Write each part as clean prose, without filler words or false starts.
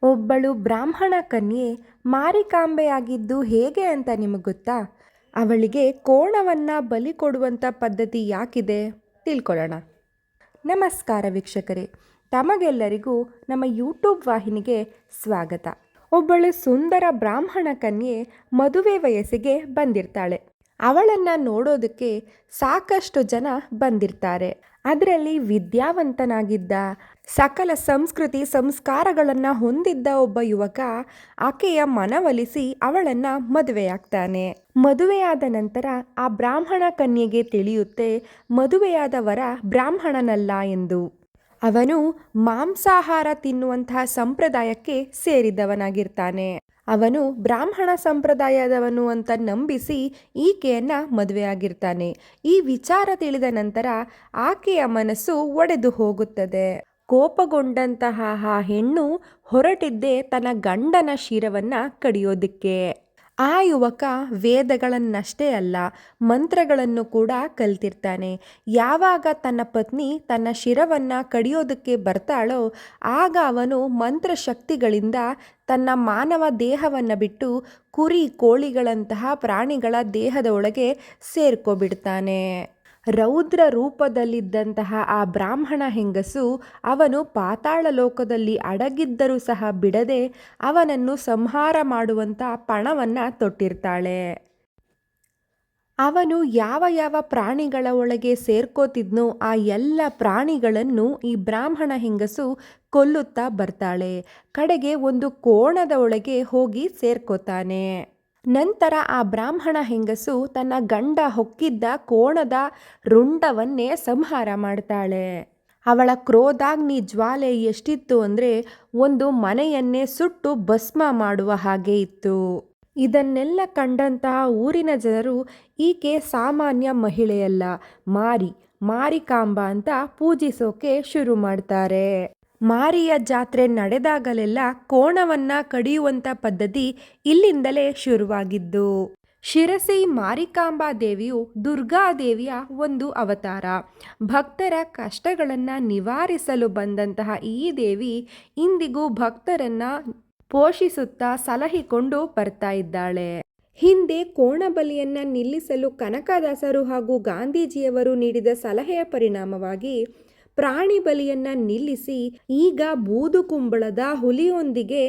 ಒಬ್ಬಳು ಬ್ರಾಹ್ಮಣ ಕನ್ಯೆ ಮಾರಿಕಾಂಬೆಯಾಗಿದ್ದು ಹೇಗೆ ಅಂತ ನಿಮಗೆ ಗೊತ್ತಾ? ಅವಳಿಗೆ ಕೋಣವನ್ನು ಬಲಿ ಕೊಡುವಂಥ ಪದ್ಧತಿ ಯಾಕಿದೆ ತಿಳ್ಕೊಳ್ಳೋಣ. ನಮಸ್ಕಾರ ವೀಕ್ಷಕರೇ, ತಮಗೆಲ್ಲರಿಗೂ ನಮ್ಮ ಯೂಟ್ಯೂಬ್ ವಾಹಿನಿಗೆ ಸ್ವಾಗತ. ಒಬ್ಬಳು ಸುಂದರ ಬ್ರಾಹ್ಮಣ ಕನ್ಯೆ ಮದುವೆ ವಯಸ್ಸಿಗೆ ಬಂದಿರ್ತಾಳೆ. ಅವಳನ್ನು ನೋಡೋದಕ್ಕೆ ಸಾಕಷ್ಟು ಜನ ಬಂದಿರ್ತಾರೆ. ಅದರಲ್ಲಿ ವಿದ್ಯಾವಂತನಾಗಿದ್ದ, ಸಕಲ ಸಂಸ್ಕೃತಿ ಸಂಸ್ಕಾರಗಳನ್ನು ಹೊಂದಿದ್ದ ಒಬ್ಬ ಯುವಕ ಆಕೆಯ ಮನವೊಲಿಸಿ ಅವಳನ್ನು ಮದುವೆಯಾಗ್ತಾನೆ. ಮದುವೆಯಾದ ನಂತರ ಆ ಬ್ರಾಹ್ಮಣ ಕನ್ಯೆಗೆ ತಿಳಿಯುತ್ತೆ ಮದುವೆಯಾದ ವರ ಬ್ರಾಹ್ಮಣನಲ್ಲ ಎಂದು. ಅವನು ಮಾಂಸಾಹಾರ ತಿನ್ನುವಂತಹ ಸಂಪ್ರದಾಯಕ್ಕೆ ಸೇರಿದವನಾಗಿರ್ತಾನೆ. ಅವನು ಬ್ರಾಹ್ಮಣ ಸಂಪ್ರದಾಯದವನು ಅಂತ ನಂಬಿಸಿ ಈಕೆಯನ್ನ ಮದುವೆಯಾಗಿರ್ತಾನೆ. ಈ ವಿಚಾರ ತಿಳಿದ ನಂತರ ಆಕೆಯ ಮನಸ್ಸು ಒಡೆದು ಹೋಗುತ್ತದೆ. ಕೋಪಗೊಂಡಂತಹ ಆ ಹೆಣ್ಣು ಹೊರಟಿದ್ದೇ ತನ್ನ ಗಂಡನ ಶಿರವನ್ನ ಕಡಿಯೋದಕ್ಕೆ. ಆ ಯುವಕ ವೇದಗಳನ್ನಷ್ಟೇ ಅಲ್ಲ, ಮಂತ್ರಗಳನ್ನು ಕೂಡ ಕಲ್ತಿರ್ತಾನೆ. ಯಾವಾಗ ತನ್ನ ಪತ್ನಿ ತನ್ನ ಶಿರವನ್ನು ಕಡಿಯೋದಕ್ಕೆ ಬರ್ತಾಳೋ ಆಗ ಅವನು ಮಂತ್ರಶಕ್ತಿಗಳಿಂದ ತನ್ನ ಮಾನವ ದೇಹವನ್ನು ಬಿಟ್ಟು ಕುರಿ ಕೋಳಿಗಳಂತಹ ಪ್ರಾಣಿಗಳ ದೇಹದ ಒಳಗೆ ಸೇರ್ಕೊಬಿಡ್ತಾನೆ. ರೌದ್ರ ರೂಪದಲ್ಲಿದ್ದಂತಹ ಆ ಬ್ರಾಹ್ಮಣ ಹೆಂಗಸು ಅವನು ಪಾತಾಳ ಲೋಕದಲ್ಲಿ ಅಡಗಿದ್ದರೂ ಸಹ ಬಿಡದೆ ಅವನನ್ನು ಸಂಹಾರ ಮಾಡುವಂಥ ಪಣವನ್ನು ತೊಟ್ಟಿರ್ತಾಳೆ. ಅವನು ಯಾವ ಯಾವ ಪ್ರಾಣಿಗಳ ಒಳಗೆ ಸೇರ್ಕೋತಿದ್ನೋ ಆ ಎಲ್ಲ ಪ್ರಾಣಿಗಳನ್ನು ಈ ಬ್ರಾಹ್ಮಣ ಹೆಂಗಸು ಕೊಲ್ಲುತ್ತಾ ಬರ್ತಾಳೆ. ಕಡೆಗೆ ಒಂದು ಕೋಣದ ಒಳಗೆ ಹೋಗಿ ಸೇರ್ಕೋತಾನೆ. ನಂತರ ಆ ಬ್ರಾಹ್ಮಣ ಹೆಂಗಸು ತನ್ನ ಗಂಡ ಹೊಕ್ಕಿದ್ದ ಕೋಣದ ರುಂಡವನ್ನೇ ಸಂಹಾರ ಮಾಡ್ತಾಳೆ. ಅವಳ ಕ್ರೋಧಾಗ್ನಿ ಜ್ವಾಲೆ ಎಷ್ಟಿತ್ತು ಅಂದರೆ ಒಂದು ಮನೆಯನ್ನೇ ಸುಟ್ಟು ಭಸ್ಮ ಮಾಡುವ ಹಾಗೆ ಇತ್ತು. ಇದನ್ನೆಲ್ಲ ಕಂಡಂತಹ ಊರಿನ ಜನರು ಈಕೆ ಸಾಮಾನ್ಯ ಮಹಿಳೆಯಲ್ಲ, ಮಾರಿಕಾಂಬ ಅಂತ ಪೂಜಿಸೋಕೆ ಶುರು ಮಾಡ್ತಾರೆ. ಮಾರಿಯ ಜಾತ್ರೆ ನಡೆದಾಗಲೆಲ್ಲ ಕೋಣವನ್ನ ಕಡಿಯುವಂಥ ಪದ್ಧತಿ ಇಲ್ಲಿಂದಲೇ ಶುರುವಾಗಿದ್ದು. ಶಿರಸಿ ಮಾರಿಕಾಂಬಾ ದೇವಿಯು ದುರ್ಗಾದೇವಿಯ ಒಂದು ಅವತಾರ. ಭಕ್ತರ ಕಷ್ಟಗಳನ್ನು ನಿವಾರಿಸಲು ಬಂದಂತಹ ಈ ದೇವಿ ಇಂದಿಗೂ ಭಕ್ತರನ್ನ ಪೋಷಿಸುತ್ತಾ ಸಲಹಿಕೊಂಡು ಬರ್ತಾ ಇದ್ದಾಳೆ. ಹಿಂದೆ ಕೋಣಬಲಿಯನ್ನು ನಿಲ್ಲಿಸಲು ಕನಕದಾಸರು ಹಾಗೂ ಗಾಂಧೀಜಿಯವರು ನೀಡಿದ ಸಲಹೆಯ ಪರಿಣಾಮವಾಗಿ ಪ್ರಾಣಿ ಬಲಿಯನ್ನು ನಿಲ್ಲಿಸಿ ಈಗ ಬೂದುಕುಂಬಳದ ಹುಲಿಯೊಂದಿಗೆ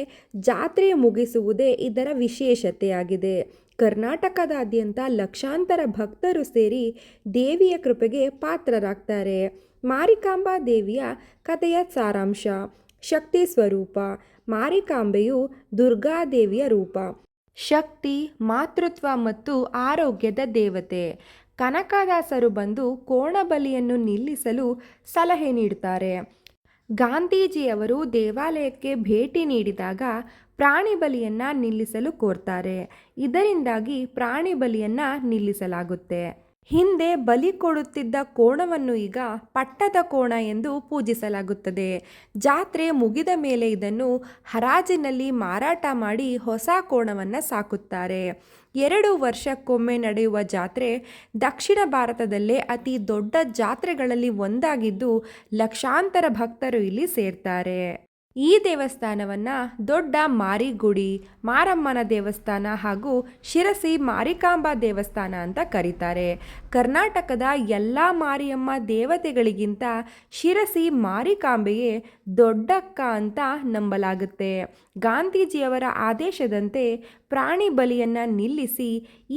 ಜಾತ್ರೆ ಮುಗಿಸುವುದೇ ಇದರ ವಿಶೇಷತೆಯಾಗಿದೆ. ಕರ್ನಾಟಕದಾದ್ಯಂತ ಲಕ್ಷಾಂತರ ಭಕ್ತರು ಸೇರಿ ದೇವಿಯ ಕೃಪೆಗೆ ಪಾತ್ರರಾಗ್ತಾರೆ. ಮಾರಿಕಾಂಬಾ ದೇವಿಯ ಕಥೆಯ ಸಾರಾಂಶ: ಶಕ್ತಿ ಸ್ವರೂಪ. ಮಾರಿಕಾಂಬೆಯು ದುರ್ಗಾದೇವಿಯ ರೂಪ. ಶಕ್ತಿ, ಮಾತೃತ್ವ ಮತ್ತು ಆರೋಗ್ಯದ ದೇವತೆ. ಕನಕದಾಸರು ಬಂದು ಕೋಣಬಲಿಯನ್ನು ನಿಲ್ಲಿಸಲು ಸಲಹೆ ನೀಡುತ್ತಾರೆ. ಗಾಂಧೀಜಿಯವರು ದೇವಾಲಯಕ್ಕೆ ಭೇಟಿ ನೀಡಿದಾಗ ಪ್ರಾಣಿ ಬಲಿಯನ್ನು ನಿಲ್ಲಿಸಲು ಕೋರ್ತಾರೆ. ಇದರಿಂದಾಗಿ ಪ್ರಾಣಿ ಬಲಿಯನ್ನು ನಿಲ್ಲಿಸಲಾಗುತ್ತೆ. ಹಿಂದೆ ಬಲಿ ಕೊಡುತ್ತಿದ್ದ ಕೋಣವನ್ನು ಈಗ ಪಟ್ಟದ ಕೋಣ ಎಂದು ಪೂಜಿಸಲಾಗುತ್ತದೆ. ಜಾತ್ರೆ ಮುಗಿದ ಮೇಲೆ ಇದನ್ನು ಹರಾಜಿನಲ್ಲಿ ಮಾರಾಟ ಮಾಡಿ ಹೊಸ ಕೋಣವನ್ನು ಸಾಕುತ್ತಾರೆ. 2 ವರ್ಷಕ್ಕೊಮ್ಮೆ ನಡೆಯುವ ಜಾತ್ರೆ ದಕ್ಷಿಣ ಭಾರತದಲ್ಲೇ ಅತಿ ದೊಡ್ಡ ಜಾತ್ರೆಗಳಲ್ಲಿ ಒಂದಾಗಿದ್ದು ಲಕ್ಷಾಂತರ ಭಕ್ತರು ಇಲ್ಲಿ ಸೇರ್ತಾರೆ. ಈ ದೇವಸ್ಥಾನವನ್ನು ದೊಡ್ಡ ಮಾರಿಗುಡಿ, ಮಾರಮ್ಮನ ದೇವಸ್ಥಾನ ಹಾಗೂ ಶಿರಸಿ ಮಾರಿಕಾಂಬಾ ದೇವಸ್ಥಾನ ಅಂತ ಕರೀತಾರೆ. ಕರ್ನಾಟಕದ ಎಲ್ಲ ಮಾರಿಯಮ್ಮ ದೇವತೆಗಳಿಗಿಂತ ಶಿರಸಿ ಮಾರಿಕಾಂಬೆಯೇ ದೊಡ್ಡಕ್ಕ ಅಂತ ನಂಬಲಾಗುತ್ತೆ. ಗಾಂಧೀಜಿಯವರ ಆದೇಶದಂತೆ ಪ್ರಾಣಿ ಬಲಿಯನ್ನು ನಿಲ್ಲಿಸಿ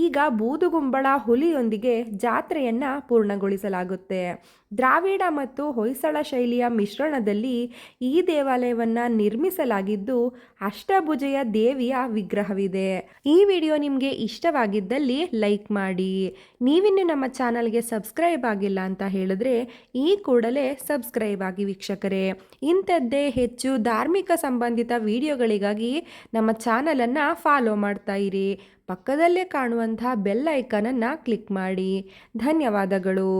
ಈಗ ಬೂದುಗುಂಬಳ ಹುಲಿಯೊಂದಿಗೆ ಜಾತ್ರೆಯನ್ನು ಪೂರ್ಣಗೊಳಿಸಲಾಗುತ್ತೆ. ದ್ರಾವಿಡ ಮತ್ತು ಹೊಯ್ಸಳ ಶೈಲಿಯ ಮಿಶ್ರಣದಲ್ಲಿ ಈ ದೇವಾಲಯವನ್ನು ನಿರ್ಮಿಸಲಾಗಿದ್ದು ಅಷ್ಟಭುಜೆಯ ದೇವಿಯ ವಿಗ್ರಹವಿದೆ. ಈ ವಿಡಿಯೋ ನಿಮಗೆ ಇಷ್ಟವಾಗಿದ್ದಲ್ಲಿ ಲೈಕ್ ಮಾಡಿ. ನೀವಿನ್ನು ನಮ್ಮ ಚಾನಲ್ಗೆ ಸಬ್ಸ್ಕ್ರೈಬ್ ಆಗಿಲ್ಲ ಅಂತ ಹೇಳಿದ್ರೆ ಈ ಕೂಡಲೇ ಸಬ್ಸ್ಕ್ರೈಬ್ ಆಗಿ ವೀಕ್ಷಕರೇ. ಇಂಥದ್ದೇ ಹೆಚ್ಚು ಧಾರ್ಮಿಕ ಸಂಬಂಧಿತ ವಿಡಿಯೋಗಳಿಗಾಗಿ ನಮ್ಮ ಚಾನಲನ್ನು ಫಾಲೋ ಮಾಡ್ತಾ ಇರಿ. ಪಕ್ಕದಲ್ಲೇ ಕಾಣುವಂತಹ ಬೆಲ್ ಐಕಾನನ್ನು ಕ್ಲಿಕ್ ಮಾಡಿ. ಧನ್ಯವಾದಗಳು.